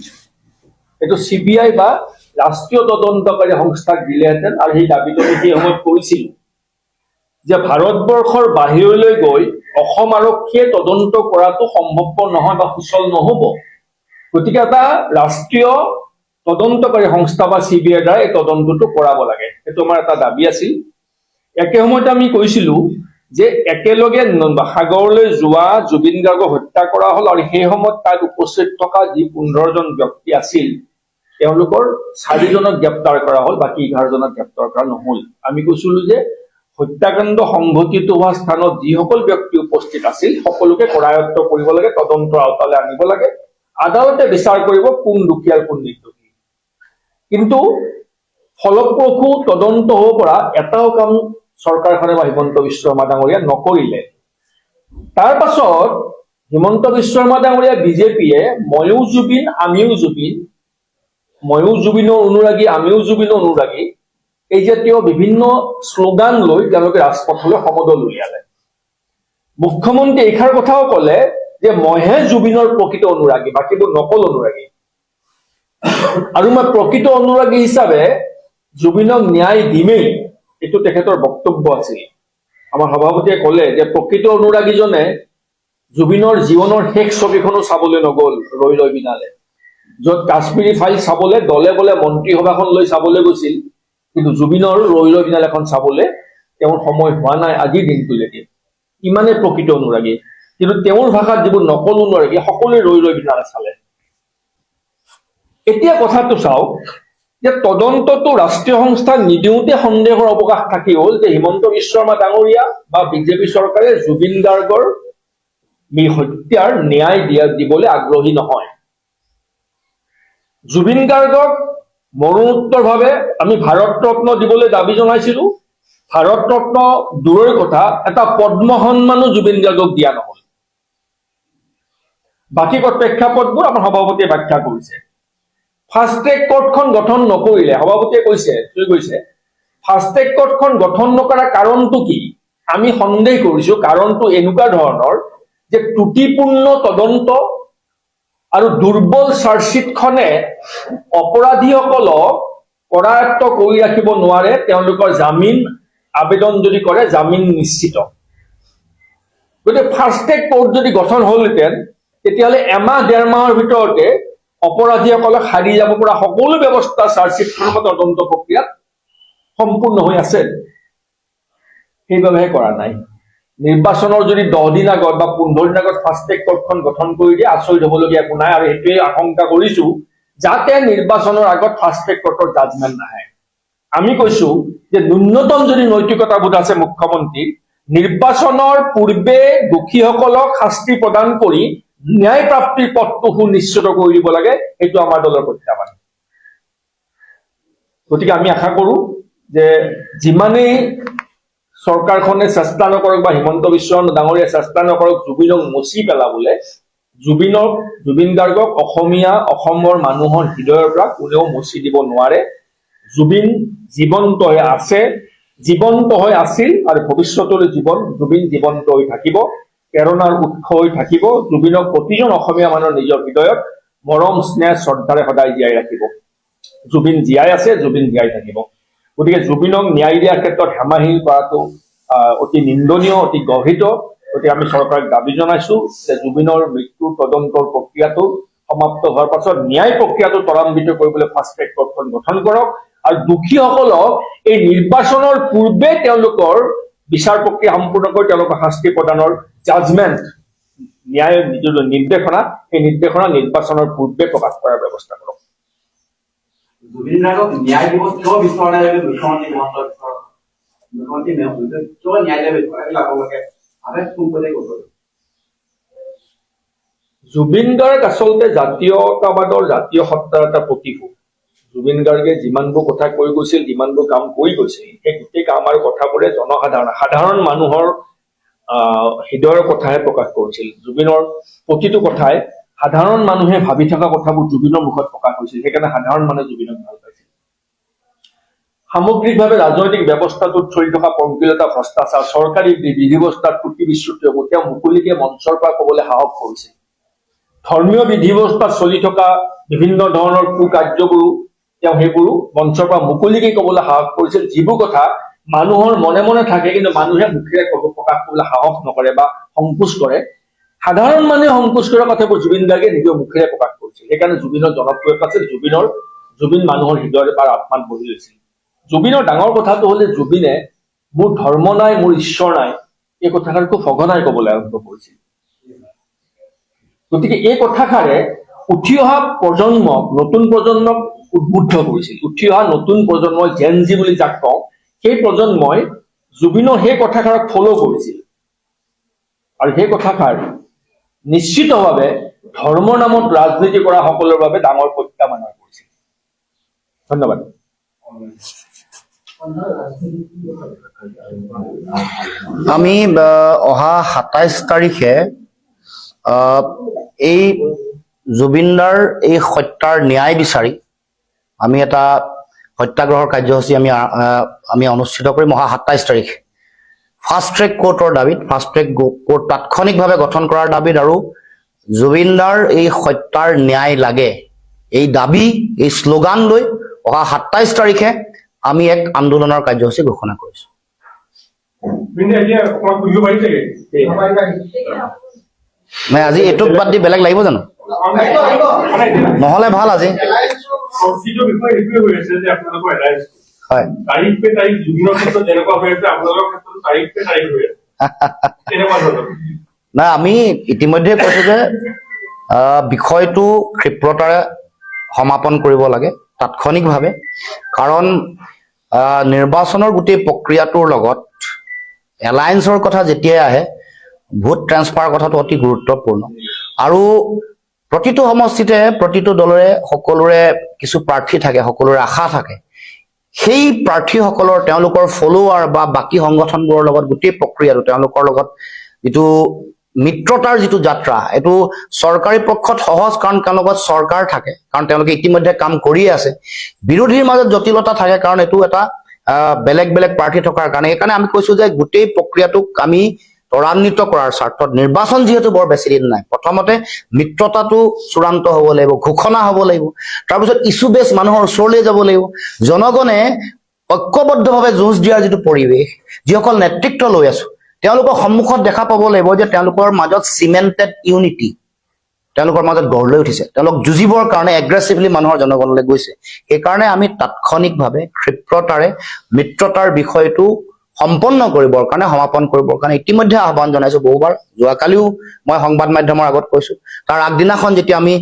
এইটো CBI বা ৰাষ্ট্ৰীয় তদন্তকাৰী সংস্থাক দিলেহেঁতেন। আৰু সেই দাবীটো আমি সেই সময়ত কৰিছিলো যে ভাৰতবৰ্ষৰ বাহিৰলৈ গৈ অসম আৰক্ষীয়ে তদন্ত কৰাটো সম্ভৱপৰ নহয় বা সুচল নহব। গতিকে এটা ৰাষ্ট্ৰীয় তদন্তকাৰী সংস্থা বা CBIৰ দ্বাৰা এই তদন্তটো কৰাব লাগে, সেইটো আমাৰ এটা দাবী আছিল। একে সময়তে আমি কৈছিলো যে একেলগে সাগৰলৈ যোৱা জুবিন গাৰ্গক হত্যা কৰা হল, আৰু সেই সময়ত তাত উপস্থিত থকা যি 15জন ব্যক্তি আছিল, তেওঁলোকৰ 4জনক গ্ৰেপ্তাৰ কৰা হল, বাকী 11জনক গ্ৰেপ্তাৰ কৰা নহল। আমি কৈছিলো যে হত্যাকাণ্ড সংঘটিত হোৱা স্থানত যিসকল ব্যক্তি উপস্থিত আছিল, সকলোকে কৰায়ত্ব কৰিব লাগে, তদন্তৰ আওতালৈ আনিব লাগে, আদালতে বিচাৰ কৰিব কোন দোষী আৰু কোন নিৰ্দোষী। কিন্তু ফলপ্ৰসূ তদন্ত হ'ব পৰা এটাও কাম চৰকাৰখনে বা হিমন্ত বিশ্ব শৰ্মা ডাঙৰীয়া নকৰিলে। তাৰ পাছত হিমন্ত বিশ্ব শৰ্মা ডাঙৰীয়া বিজেপিয়ে ময়ো জুবিন আমিও জুবিন, ময়ো জুবিনৰ অনুৰাগী আমিও জুবিনৰ অনুৰাগী, এই জাতীয় বিভিন্ন শ্লোগান লৈ তেওঁলোকে ৰাজপথলৈ সমদল উলিয়ালে। মুখ্যমন্ত্ৰী এইষাৰ কথাও কলে যে মইহে জুবিনৰ প্ৰকৃত অনুৰাগী, বাকীবোৰ নকল অনুৰাগী। আৰু মই প্ৰকৃত অনুৰাগী হিচাপে জুবিনক ন্যায় দিমেই, এইটো তেখেতৰ বক্তব্য আছিল। আমাৰ সভাপতিয়ে কলে যে প্ৰকৃত অনুৰাগীজনে জুবিনৰ জীৱনৰ শেষ ছবিখনো চাবলৈ নগল ৰৈ ৰৈ বিনালে, য'ত কাশ্মীৰী ফাইল চাবলৈ দলে বলে মন্ত্ৰী সভাখন লৈ চাবলৈ গৈছিল, কিন্তু জুবিনৰ ৰৈ ৰৈ বিনাল এখন চাবলৈ তেওঁৰ সময় হোৱা নাই আজিৰ দিনটোলৈকে। ইমানেই প্ৰকৃত অনুৰাগী, কিন্তু তেওঁৰ ভাষাত যিবোৰ নকল অনুৰাগী সকলোৱে ৰৈ ৰৈ বিনালে চালে। এতিয়া কথাটো চাওক যে তদন্তটো ৰাষ্ট্ৰীয় সংস্থাক নিদিওঁতে সন্দেহৰ অৱকাশ থাকি হল যে হিমন্ত বিশ্ব শৰ্মা ডাঙৰীয়া বা বিজেপি চৰকাৰে জুবিন গাৰ্গৰ হত্যাৰ ন্যায় দিবলৈ আগ্ৰহী নহয়। জুবিন গাৰ্গক মৰণোত্তৰভাৱে আমি ভাৰত ৰত্ন দিবলৈ দাবী জনাইছিলো। ভাৰত ৰত্ন দূৰৰ কথা, এটা পদ্ম সন্মানো জুবিন গাৰ্গক দিয়া নহল। বাকী প্ৰেক্ষাপটবোৰ আমাৰ সভাপতিয়ে ব্যাখ্যা কৰিছে। ফাষ্ট ট্ৰেক কোৰ্টখন গঠন নকৰিলে সভাপতিয়ে কৈছে ফাষ্ট ট্ৰেক কোৰ্টখন গঠন নকৰা কাৰণটো কি? আমি সন্দেহ কৰিছো কাৰণটো এনেকুৱা ধৰণৰ যে ত্ৰুটিপূৰ্ণ তদন্ত আৰু দুৰ্বল চাৰ্জশ্বিটখনে অপৰাধীসকলক কৰায়ত্ব কৰি ৰাখিব নোৱাৰে। তেওঁলোকৰ জামিন আবেদন যদি কৰে জামিন নিশ্চিত। গতিকে ফাষ্ট ট্ৰেক কোৰ্ট যদি গঠন হলহেঁতেন তেতিয়াহ'লে এমাহ ডেৰ মাহৰ ভিতৰতে অপৰাধীসকলক সাৰি যাব পৰা সকলো ব্যৱস্থা চাৰ্জশ্বিটখনৰ তদন্ত প্ৰক্ৰিয়াত সম্পূৰ্ণ হৈ আছে। সেইবাবেহে কৰা নাই। নিৰ্বাচনৰ যদি 10 দিন আগত বা 15 দিন আগত ফাষ্ট ট্ৰেক কোৰ্টখন গঠন কৰি দিয়ে আচৰিত হ'বলগীয়া একো নাই। আৰু সেইটোৱে আশংকা কৰিছো যাতে নিৰ্বাচনৰ আগত ফাষ্ট ট্ৰেক কোৰ্টৰ জাজমেণ্ট নাহে। আমি কৈছো যে ন্যূনতম যদি নৈতিকতাবোধ আছে মুখ্যমন্ত্ৰীৰ, নিৰ্বাচনৰ পূৰ্বে দোষীসকলক শাস্তি প্ৰদান কৰি ন্যায় প্ৰাপ্তিৰ পথটো সুনিশ্চিত কৰি দিব লাগে। এইটো আমাৰ দলৰ প্ৰত্যাহ্বান। গতিকে আমি আশা কৰো যে যিমানেই চৰকাৰখনে চেষ্টা নকৰক বা হিমন্ত বিশ্ব ডাঙৰীয়া চেষ্টা নকৰক জুবিনক মচি পেলাবলৈ, জুবিন গাৰ্গক অসমৰ মানুহৰ হৃদয়ৰ পৰা কোনেও মচি দিব নোৱাৰে। জুবিন জীৱন্ত হৈ আছে, জীৱন্ত হৈ আছিল আৰু ভৱিষ্যতলৈ জুবিন জীৱন্ত হৈ থাকিব, প্ৰেৰণাৰ উৎস হৈ থাকিব। জুবিনক প্ৰতিজন অসমীয়া মানুহৰ নিজৰ হৃদয়ত মৰম স্নেহ শ্ৰদ্ধাৰে সদায় জীয়াই ৰাখিব। জুবিন জীয়াই আছে, জুবিন জীয়াই থাকিব। গতিকে জুবিনক ন্যায় দিয়াৰ ক্ষেত্ৰত হেমাহিল কৰাটো অতি নিন্দনীয়, অতি গৰ্হিত। গতিকে আমি চৰকাৰক দাবী জনাইছো যে জুবিনৰ মৃত্যুৰ তদন্তৰ প্ৰক্ৰিয়াটো সমাপ্ত হোৱাৰ পাছত ন্যায় প্ৰক্ৰিয়াটো ত্বৰান্বিত কৰিবলৈ ফাষ্ট ট্ৰেক কোৰ্টখন গঠন কৰক আৰু দোষীসকলক এই নিৰ্বাচনৰ পূৰ্বে তেওঁলোকৰ বিচাৰ প্ৰক্ৰিয়া সম্পূৰ্ণ কৰি তেওঁলোকৰ শাস্তি প্ৰদানৰ জাজমেণ্ট ন্যায় নিৰ্দেশনা, এই নিৰ্দেশনা নিৰ্বাচনৰ পূৰ্বে প্ৰকাশ কৰাৰ ব্যৱস্থা কৰক। জুবিন গাৰ্গক ন্যায় দিব কিয় বিচৰা নাই বুলি মুখ্যমন্ত্ৰী কিয় ন্যায় দিব বিচৰা ভাবে ফোন কৰি কৈছে। জুবিন গাৰ্গ আচলতে জাতীয়তাবাদৰ জাতীয় সত্তাৰ এটা প্ৰতিভূ। জুবিন গাৰ্গে যিমানবোৰ কথা কৈ গৈছিল, যিমানবোৰ কাম কৰি গৈছিল, সেই গোটেই কাম আৰু কথাবোৰে সাধাৰণ মানুহৰ হৃদয়ৰ কথাহে প্ৰকাশ কৰিছিল। জুবিনৰ প্ৰতিটো কথাই সাধাৰণ মানুহে ভাবি থকা কথাবোৰ জুবিনৰ মুখত প্ৰকাশ হৈছিল। সেইকাৰণে সাধাৰণ মানুহে জুবিনক ভাল পাইছিল। সামগ্ৰিকভাৱে ৰাজনৈতিক ব্যৱস্থাটোত চলি থকা পংকিলতা, ভ্ৰষ্টাচাৰ, চৰকাৰী বিধি ব্যৱস্থাৰ ত্ৰুটি বিচ্যুতিসমূহ তেওঁ মুকলিকে মঞ্চৰ পৰা কবলৈ সাহস কৰিছিল। ধৰ্মীয় বিধি ব্যৱস্থাত চলি থকা বিভিন্ন ধৰণৰ কুকাৰ্যবোৰো তেওঁ সেইবোৰো মঞ্চৰ পৰা মুকলিকে কবলৈ সাহস কৰিছিল। যিবোৰ কথা মানুহৰ মনে মনে থাকে কিন্তু মানুহে মুখেৰে প্ৰকাশ কৰিবলৈ সাহস নকৰে বা সংকোচ কৰে, সাধাৰণ মানুহে সংকোচ কৰা কথাবোৰ জুবিন গাৰ্গে নিজৰ মুখেৰে প্ৰকাশ কৰিছিল। সেইকাৰণে জুবিনৰ জনপ্ৰিয়তা আছিল, জুবিন মানুহৰ হৃদয়ৰ পৰা আত্মাত বহি লৈছিল। জুবিনৰ ডাঙৰ কথাটো হ'ল যে জুবিনে মোৰ ধৰ্ম নাই, মোৰ ঈশ্বৰ নাই, এই কথাষাৰ খুব সঘনাই কবলৈ আৰম্ভ কৰিছিল। গতিকে এই কথাষাৰে উঠি অহা প্ৰজন্মক, নতুন প্ৰজন্মক উদ্বুদ্ধ কৰিছিল। উঠি অহা নতুন প্ৰজন্মই জেনজি বুলি যাক কওঁ, সেই প্ৰজন্মই জুবিনৰ সেই কথাষাৰক ফল' কৰিছিল। আৰু সেই কথাষাৰ নিশ্চিতভাৱে ধৰ্মৰ নামত ৰাজনীতি কৰা সকলৰ বাবে ডাঙৰ প্ৰত্যাহ্বান হৈ পৰিছিল। ধন্যবাদ। আমি অহা 27 তাৰিখে এই জুবিনদাৰ এই হত্যাৰ ন্যায় বিচাৰি আমি এটা সত্যাগ্ৰহৰ কাৰ্যসূচী আমি অনুষ্ঠিত কৰিম। অহা 27 তাৰিখে ফাষ্ট ট্ৰেক কোৰ্টৰ দাবীত, ফাষ্ট ট্ৰেক কোৰ্ট তাৎক্ষণিকভাৱে গঠন কৰাৰ দাবীত আৰু জুবিনদাৰ এই হত্যাৰ ন্যায় লাগে এই দাবী, এই শ্লোগান লৈ অহা 27 তাৰিখে আমি এক আন্দোলনৰ কাৰ্যসূচী ঘোষণা কৰিছো। নাই আজি এইটোক বাদ দি বেলেগ লাগিব জানো? নহলে ভাল আজি। হয়, নাই আমি ইতিমধ্যে কৈছো যে বিষয়টো ক্ষিপ্ৰতাৰে সমাপন কৰিব লাগে তাৎক্ষণিকভাৱে। কাৰণ নিৰ্বাচনৰ গোটেই প্ৰক্ৰিয়াটোৰ লগত এলায়েন্সৰ কথা যেতিয়াই আহে, ভোট ট্ৰেন্সফাৰ কথাটো অতি গুৰুত্বপূৰ্ণ। আৰু প্ৰতিটো সমষ্টিতে প্ৰতিটো দলৰে সকলোৰে কিছু প্ৰাৰ্থী থাকে, সকলোৰে আশা থাকে। সেই প্ৰাৰ্থীসকলৰ তেওঁলোকৰ ফলোৱাৰ বা বাকী সংগঠনবোৰৰ লগত গোটেই প্ৰক্ৰিয়াটো তেওঁলোকৰ লগত যিটো মিত্ৰতাৰ যিটো যাত্ৰা এইটো চৰকাৰী পক্ষত সহজ, কাৰণ তেওঁলোকৰ চৰকাৰ থাকে, কাৰণ তেওঁলোকে ইতিমধ্যে কাম কৰিয়ে আছে। বিৰোধীৰ মাজত জটিলতা থাকে, কাৰণ এইটো এটা বেলেগ বেলেগ প্ৰাৰ্থী থকাৰ কাৰণে। সেইকাৰণে আমি কৈছো যে গোটেই প্ৰক্ৰিয়াটোক আমি ত্বৰান্বিত কৰাৰ স্বাৰ্থত, নিৰ্বাচন যিহেতু বৰ বেছি দিন নাই, প্ৰথমতে মিত্ৰতাটো চূড়ান্ত হ'ব লাগিব, ঘোষণা হ'ব লাগিব, তাৰপিছত ইছ্যু বেছ মানুহৰ ওচৰলৈ যাব লাগিব, জনগণে ঐক্যবদ্ধভাৱে যুঁজ দিয়াৰ যিটো পৰিৱেশ, যিসকল নেতৃত্ব লৈ আছো তেওঁলোকৰ সন্মুখত দেখা পাব লাগিব যে তেওঁলোকৰ মাজত চিমেণ্টেড ইউনিটি তেওঁলোকৰ মাজত গঢ় লৈ উঠিছে, তেওঁলোক যুঁজিবৰ কাৰণে এগ্ৰেছিভলি মানুহৰ জনগণলৈ গৈছে। সেইকাৰণে আমি তাৎক্ষণিকভাৱে ক্ষিপ্ৰতাৰে মিত্ৰতাৰ বিষয়টো সম্পন্ন কৰিবৰ কাৰণে, সমাপন কৰিবৰ কাৰণে ইতিমধ্যে আহ্বান জনাইছো বহুবাৰ। যোৱাকালিও মই সংবাদ মাধ্যমৰ আগত কৈছো, তাৰ আগদিনাখন যেতিয়া আমি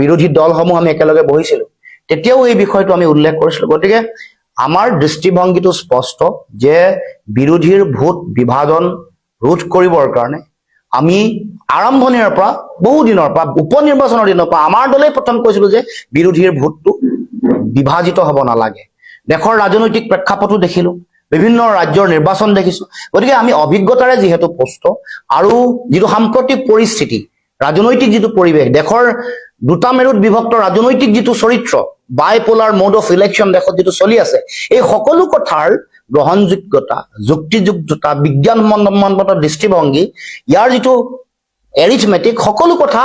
বিৰোধী দলসমূহ আমি একেলগে বহিছিলো তেতিয়াও এই বিষয়টো আমি উল্লেখ কৰিছিলো। গতিকে আমাৰ দৃষ্টিভংগীটো স্পষ্ট যে বিৰোধীৰ ভোট বিভাজন ৰোধ কৰিবৰ কাৰণে আমি আৰম্ভণিৰ পৰা, বহু দিনৰ পৰা, উপ নিৰ্বাচনৰ দিনৰ পৰা আমাৰ দলেই প্ৰথম কৈছিলো যে বিৰোধীৰ ভোটটো বিভাজিত হ'ব নালাগে। দেশৰ ৰাজনৈতিক প্ৰেক্ষাপটো দেখিলো, বিভিন্ন ৰাজ্যৰ নিৰ্বাচন দেখিছো। গতিকে আমি অভিজ্ঞতাৰে যিহেতু প্ৰস্তুত, আৰু যিটো সাম্প্ৰতিক পৰিস্থিতি, ৰাজনৈতিক যিটো পৰিৱেশ, দেশৰ দুটা মেৰুত বিভক্ত ৰাজনৈতিক যিটো চৰিত্ৰ, বাইপোলাৰ মোড অফ ইলেকশ্যন দেশত যিটো চলি আছে, এই সকলো কথাৰ গ্ৰহণযোগ্যতা, যুক্তিযুক্ততা, বিজ্ঞানসন্মত দৃষ্টিভংগী, ইয়াৰ যিটো এৰিথমেটিক, সকলো কথা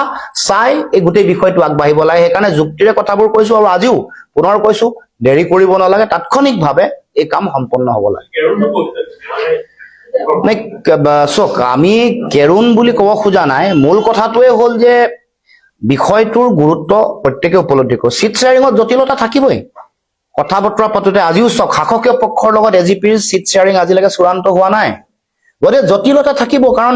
চাই এই গোটেই বিষয়টো আগবাঢ়িব লাগে। সেইকাৰণে যুক্তিৰে কথাবোৰ কৈছো, আৰু আজিও পুনৰ কৈছো, দেৰি কৰিব নালাগে, তাৎক্ষণিকভাৱে এই কাম সম্পন্ন হ'ব লাগে। চক, আমি কেৰুণ বুলি ক'ব খোজা নাই, মূল কথাটোৱে হ'ল যে বিষয়টোৰ গুৰুত্ব প্ৰত্যেকে উপলব্ধি কৰোঁ। চিট শ্বেয়াৰিঙত জটিলতা থাকিবই, কথা বতৰা পাতোতে আজিও চক, শাসকীয় পক্ষৰ লগত এজিপিৰ চিট শ্বেয়াৰিং আজিলৈকে চূড়ান্ত হোৱা নাই। গতিকে জটিলতা থাকিব, কাৰণ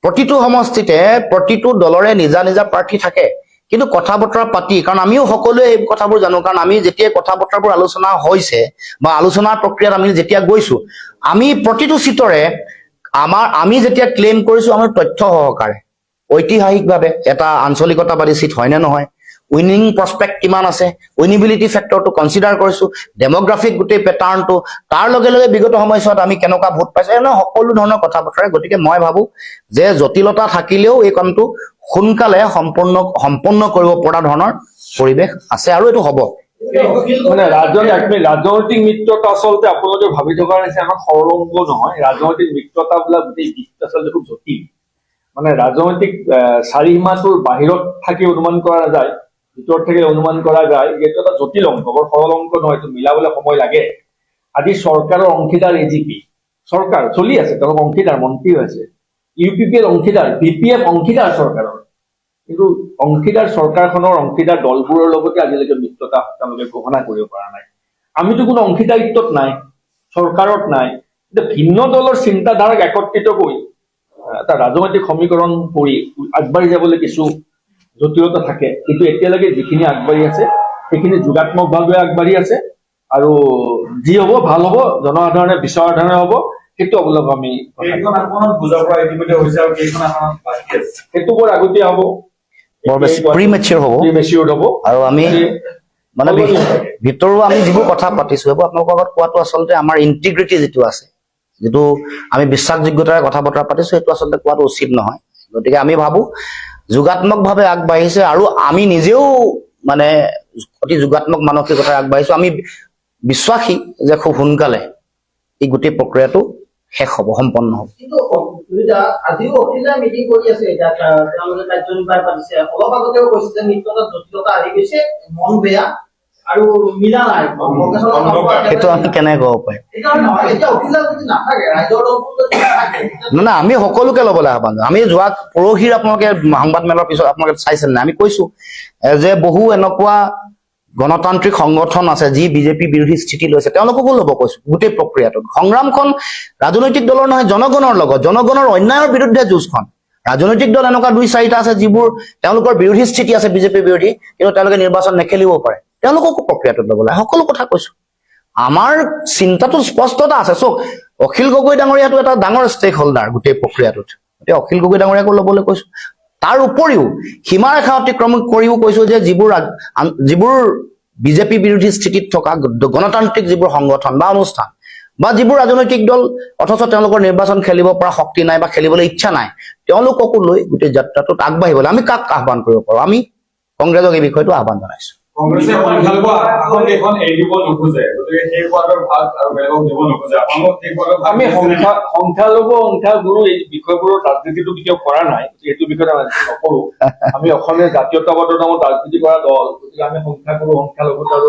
প্ৰতিটো সমষ্টিতে প্ৰতিটো দলৰে নিজা নিজা প্ৰাৰ্থী থাকে, কিন্তু কথা বতৰা পাতি, কাৰণ আমিও সকলোৱে এই কথাবোৰ জানো, কাৰণ আমি যেতিয়া কথা বতৰাবোৰ আলোচনা হৈছে বা আলোচনাৰ প্ৰক্ৰিয়াত আমি যেতিয়া গৈছো, আমি প্ৰতিটো চিটৰে আমি যেতিয়া ক্লেইম কৰিছো আমাৰ তথ্য সহকাৰে, ঐতিহাসিকভাৱে এটা আঞ্চলিকতাবাদী চিট হয়নে নহয়, উইনিং প্ৰস্পেক্ট কিমান আছে, উইনিবিলিটি ফেক্টৰটো কনচিডাৰ কৰিছো, ডেমোগ্ৰাফিক গোটেই পেটাৰ্ণটো, তাৰ লগে লগে বিগত সময়ছোৱাত আমি কেনেকুৱা ভোট পাইছো, এনে সকলো ধৰণৰ কথা বতৰা। গতিকে মই ভাবো যে জটিলতা থাকিলেও এই কামটো সোনকালে সম্পূৰ্ণ কৰিব পৰা ধৰণৰ পৰিৱেশ আছে, আৰু এইটো হ'ব। মানে ৰাজনৈতিক মিত্ৰতা আচলতে আপোনালোকে ভাবি থকাৰ নিচিনা আমাৰ সৰলংগ নহয়। ৰাজনৈতিক মিত্ৰতা বোলা গোটেই দিশটো আচলতে খুব জটিল। মানে ৰাজনৈতিক চাৰিসীমাটোৰ বাহিৰত থাকি অনুমান কৰা নাযায়, ভিতৰত থাকি অনুমান কৰা যায়। এইটো এটা জটিল অংক, বৰ সৰল অংক নহয়, এইটো মিলাবলৈ সময় লাগে। আজি চৰকাৰৰ অংশীদাৰ এজিপি, চৰকাৰ চলি আছে, তেওঁলোক অংশীদাৰ, মন্ত্ৰী হৈছে, UPPৰ অংশীদাৰ, BPF অংশীদাৰ চৰকাৰৰ, কিন্তু অংশীদাৰ চৰকাৰখনৰ অংশীদাৰ দলবোৰৰ লগতে আজিলৈকে মিত্ৰতা তেওঁলোকে ঘোষণা কৰিব পৰা নাই। আমিতো কোনো অংশীদাৰিত্বত নাই, চৰকাৰত নাই। এতিয়া ভিন্ন দলৰ চিন্তাধাৰাক একত্ৰিত কৰি এটা ৰাজনৈতিক সমীকৰণ কৰি আগবাঢ়ি যাবলৈ কিছু জটিলতা থাকে, কিন্তু এতিয়ালৈকে যিখিনি আগবাঢ়ি আছে সেইখিনি যোগাত্মকভাৱে আগবাঢ়ি আছে, আৰু যি হ'ব ভাল হ'ব, জনসাধাৰণে বিচৰাৰ ধৰণে হ'ব, সেইটো অৱলম্বন আমি সেইটো বৰ আগতীয়া হ'ব, বৰ বেছি প্ৰিমেচিয়ৰ হ'ব, আৰু আমি মানে ভিতৰুৱা আমি যিবোৰ কথা পাতিছো সেইবোৰ আপোনালোকৰ আগত কোৱাটো আচলতে আমাৰ ইণ্টিগ্ৰিটি যিটো আছে, যিটো আমি বিশ্বাসযোগ্যতাৰে কথা বতৰা পাতিছো, সেইটো আচলতে কোৱাটো উচিত নহয়। গতিকে আমি ভাবো যোগাত্মকভাৱে আগবাঢ়িছে, আৰু আমি নিজেও মানে অতি যোগাত্মক মানসিকতাৰে আগবাঢ়িছো। আমি বিশ্বাসী যে খুব সোনকালে এই গোটেই প্ৰক্ৰিয়াটো শেষ হ'ব, সম্পন্ন হ'ব। কিন্তু আজিও অখিলে মিটিং কৰি আছে, এতিয়া তেওঁলোকে কাৰ্যনিৰ্বাহ পাতিছে, অলপ আগতেও কৈছে যে মিত্ৰতাত জটিলতা আহি গৈছে, মন বেয়া আৰু মিলা নাই। সেইটো আমি কেনেকৈ ক'ব পাৰিম? না, আমি সকলোকে ল'বলৈ আহ্বান জনাওঁ। আমি যোৱা পৰহিৰ আপোনালোকে সংবাদ মেলৰ পিছত আপোনালোকে চাইছে নাই, আমি কৈছো যে বহু এনেকুৱা গণতান্ত্ৰিক সংগঠন আছে যি বিজেপি বিৰোধী স্থিতি লৈছে, তেওঁলোককো ল'ব কৈছো। গোটেই প্ৰক্ৰিয়াটোত সংগ্ৰামখন ৰাজনৈতিক দলৰ নহয়, জনগণৰ লগত, জনগণৰ অন্যায়ৰ বিৰুদ্ধে যুঁজখন। ৰাজনৈতিক দল এনেকুৱা 2-4টা আছে যিবোৰ তেওঁলোকৰ বিৰোধী স্থিতি আছে, বিজেপি বিৰোধী, কিন্তু তেওঁলোকে নিৰ্বাচন নেখেলিব পাৰে, তেওঁলোককো প্ৰক্ৰিয়াটোত ল'ব লাগে। সকলো কথা কৈছো, আমাৰ চিন্তাটো স্পষ্টতা আছে। চক, অখিল গগৈ ডাঙৰীয়াটো এটা ডাঙৰ ষ্টেক হোল্ডাৰ গোটেই প্ৰক্ৰিয়াটোত, গতিকে অখিল গগৈ ডাঙৰীয়াকো ল'বলৈ কৈছো। তাৰ উপৰিও সীমাৰেখা অতিক্ৰম কৰিও কৈছো যে যিবোৰ বিজেপি বিৰোধী স্থিতিত থকা গণতান্ত্ৰিক যিবোৰ সংগঠন বা অনুষ্ঠান, বা যিবোৰ ৰাজনৈতিক দল অথচ তেওঁলোকৰ নিৰ্বাচন খেলিব পৰা শক্তি নাই বা খেলিবলৈ ইচ্ছা নাই, তেওঁলোককো লৈ গোটেই যাত্ৰাটোত আগবাঢ়িবলৈ আমি কাক আহ্বান কৰিব পাৰোঁ? আমি কংগ্ৰেছক এই বিষয়টো আহ্বান জনাইছোঁ। কংগ্ৰেছে সংখ্যালঘু আসন কেইখন এৰি দিব নোখোজে, গতিকে সেই সোৱাদৰ ভাগ আৰু বেলেগক দিব নোখোজে, আপোনালোক সেই সোৱাদৰ ভাগ আমি সংখ্যালঘু সংখ্যাগুৰু এই বিষয়বোৰৰ ৰাজনীতিটো কেতিয়াও কৰা নাই, সেইটো বিষয়ত আমি নকৰো। আমি অসমীয়া জাতীয়তাবাদৰ নামত ৰাজনীতি কৰা দল, গতিকে আমি সংখ্যাগুৰু সংখ্যালঘুত আৰু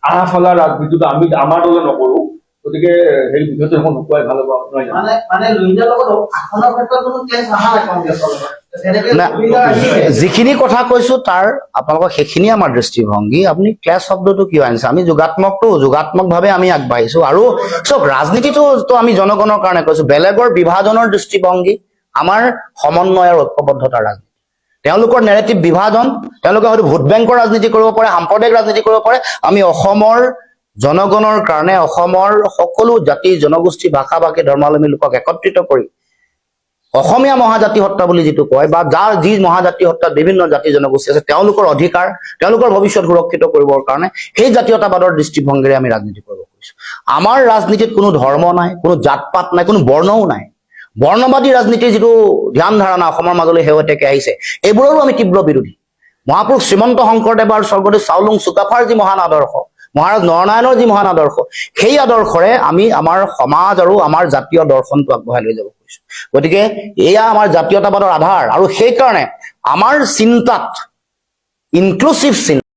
আঁহ ফলা ৰাজনীতিটো আমি আমাৰ দলে নকৰো। গতিকে সেই বিষয়টো এখন নোকোৱাই ভাল হ'ব, নহয় জানো? মানে লুইণ্ডাৰ লগত আসনৰ ক্ষেত্ৰত কোনো ক্লেশ অহা নাই কংগ্ৰেছৰ লগত। যেনেকে না, লুইণ্ডাৰ আহিছে। যিখিনি কথা কৈছো তাৰ আপোনালোকৰ সেইখিনি আমাৰ দৃষ্টিভংগী। আপুনি ক্লাছ শব্দটো কিয় আনিছে? আমি যোগাত্মকভাৱে আমি আগবাঢ়িছো। আৰু চব ৰাজনীতিটো আমি জনগণৰ কাৰণে কৈছো, বেলেগৰ বিভাজনৰ দৃষ্টিভংগী আমাৰ সমন্বয় আৰু ঐক্যবদ্ধতাৰ ৰাজনীতি। তেওঁলোকৰ নেৰেটিভ বিভাজন, তেওঁলোকে হয়তো ভোট বেংকৰ ৰাজনীতি কৰিব পাৰে, সাম্প্ৰদায়িক ৰাজনীতি কৰিব পাৰে। আমি অসমৰ জনগণৰ কাৰণে অসমৰ সকলো জাতি জনগোষ্ঠী ভাষা ভাষী ধৰ্মাৱলম্বী লোকক একত্ৰিত কৰি অসমীয়া মহাজাতি হত্যা বুলি যিটো কয়, বা যাৰ যি মহাজাতি হত্যাত বিভিন্ন জাতি জনগোষ্ঠী আছে, তেওঁলোকৰ অধিকাৰ, তেওঁলোকৰ ভৱিষ্যত সুৰক্ষিত কৰিবৰ কাৰণে সেই জাতীয়তাবাদৰ দৃষ্টিভংগীৰে আমি ৰাজনীতি কৰিব খুজিছো। আমাৰ ৰাজনীতিত কোনো ধৰ্ম নাই, কোনো জাত পাত নাই, কোনো বৰ্ণও নাই। বৰ্ণবাদী ৰাজনীতিৰ যিটো ধ্যান ধাৰণা অসমৰ মাজলৈ শেহতীয়াকৈ আহিছে, এইবোৰৰো আমি তীব্ৰ বিৰোধী। মহাপুৰুষ শ্ৰীমন্ত শংকৰদেৱ আৰু স্বৰ্গদেৱ চাওলুং চুকাফাৰ যি মহান আদৰ্শ, মহাৰাজ নৰনাৰায়ণৰ যি মহান আদৰ্শ, সেই আদৰ্শৰে আমি আমাৰ সমাজ আৰু আমাৰ জাতীয় দৰ্শনটো আগবঢ়াই লৈ যাব খুজিছো। গতিকে এয়া আমাৰ জাতীয়তাবাদৰ আধাৰ, আৰু সেইকাৰণে আমাৰ চিন্তাত ইনক্লুচিভ চিন্তা